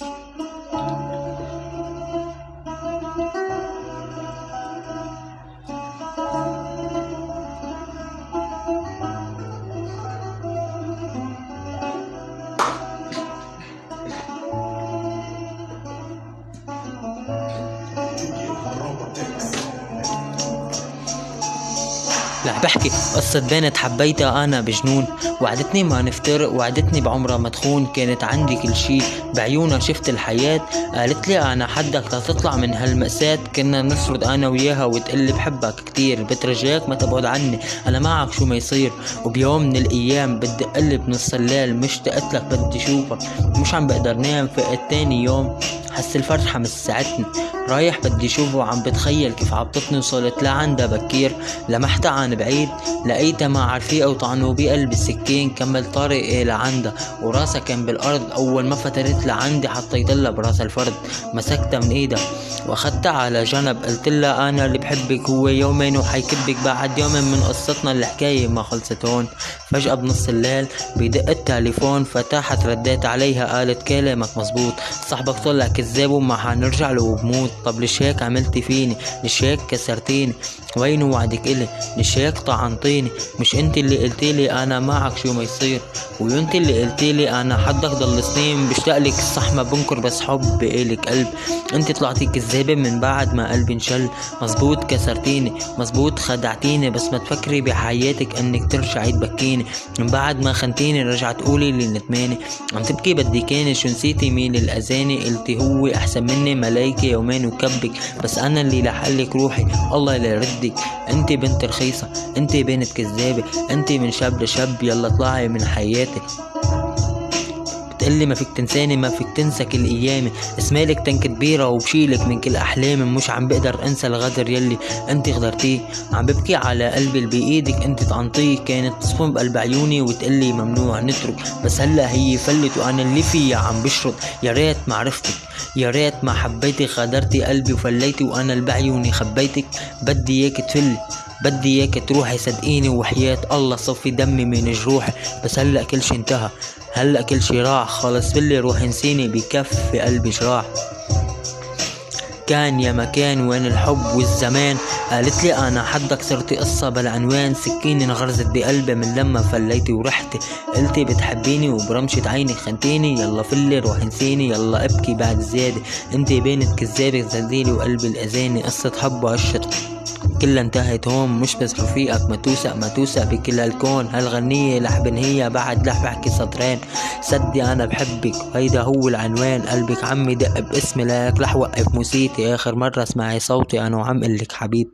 رح بحكي قصة بنت حبيتها أنا بجنون، وعدتني ما نفترق، وعدتني بعمرها ما تخون. كانت عندي كل شي، بعيونها شفت الحياة. قالت لي أنا حدك تطلع من هالمأساة. كنا نسرد أنا وياها وتقلي بحبك كتير، بترجاك ما تبعد عني، أنا معك شو ما يصير. وبيوم من الأيام بدي قلب بنص الليل، مشتقت لك بدي شوفك، مش عم بقدر نام. فقت تاني يوم حس الفرحة مسعتني، رايح بدي شوفه، عم بتخيل كيف عبطتني. وصلت لعندها بكير، لمحتها عن بعيد، لقيتها مع رفيقة وطعنوا بقلبي السكين. كمل طريقي لعندها وراسها كان بالأرض، أول ما فترت لعندي حطيتلها براس الفرد، مسكتها من ايدها واخدتها على جنب. قلتلها أنا اللي بحبك، هو يومين وحيكبك. بعد يومين من قصتنا الحكاية ما خلصت هون. فجأة بنص الليل بيدق التليفون، فتحت رديت عليها قالت كلامك مزبوط، صاحبك طلع كذاب وما حنرجع له بموت. طب ليش هيك عملتي فيني؟ ليش هيك كسرتيني؟ وين وعدك إلي؟ ليش هيك طعنتيني؟ مش انت اللي قلتيلي انا معك شو ما يصير؟ وانت اللي قلتيلي انا حدك ضل سنين. بشتاقلك الصح ما بنكر، بس حب إلك قلب. انت طلعتي كذابة من بعد ما قلبي انشل. مزبوط كسرتيني، مزبوط خدعتيني، بس ما تفكري بحياتك انك ترجعي تبكيني. من بعد ما خنتيني رجعت تقولي لي ندماني. عم تبكي بدي كاني، شو نسيتي مين الأذاني؟ قلتي هو احسن مني، ملايكة يومين وكبك، بس انا اللي لحلك روحي، الله اللي يردك. انت بنت رخيصة، انت بنت كذابة، انت من شاب لشاب، يلا اطلعي من حياتي. بتقلي ما فيك تنساني، ما فيك تنسى كل ايامي، اسمالك تنك كبيرة وبشيلك من كل احلامي. مش عم بقدر انسى الغدر يلي انت غدرتيه، عم ببكي على قلبي اللي بايدك انت طعنتيه. كانت تصفن بقلب عيوني وتقلي ممنوع نترك، بس هلا هي فلت وانا اللي فيها عم بشرد. يا ريت ما عرفتك، يا ريت ما حبيتك، غدرتي قلبي وفليتي وانا اللي بعيوني خبيتك. بدي اياك تفلي، بدي اياك تروحي، صدقيني وحياة الله صفي دمي من جروحي. بس هلا كل شي انتهى، هلا كل شي راح خلص، فلي روحي نسيني بكف قلبي جراح. كان يا مكان وين الحب والزمان، قالت لي انا حدك صرتي قصة بالعنوان. سكيني انغرزت بقلبي من لما فليتي ورحتي، قلتي بتحبيني وبرمشة عينك خنتيني. يلا فلي روحي نسيني، يلا ابكي بعد زيادة، انت بنت كذابة زلزالي وقلبي الاذاني. قصة حب وعشت كلها انتهت هون، مش بس رفيقك ما توثق، ما توثق بكل هالكون. هالغنية لحبن هي بعد لح بحكي سطرين، صدي انا بحبك وهيدا هو العنوان. قلبك عم يدق باسمي، لك رح وقف موسيقتي، اخر مرة اسمعي صوتي انا وعم قلك حبيبتي.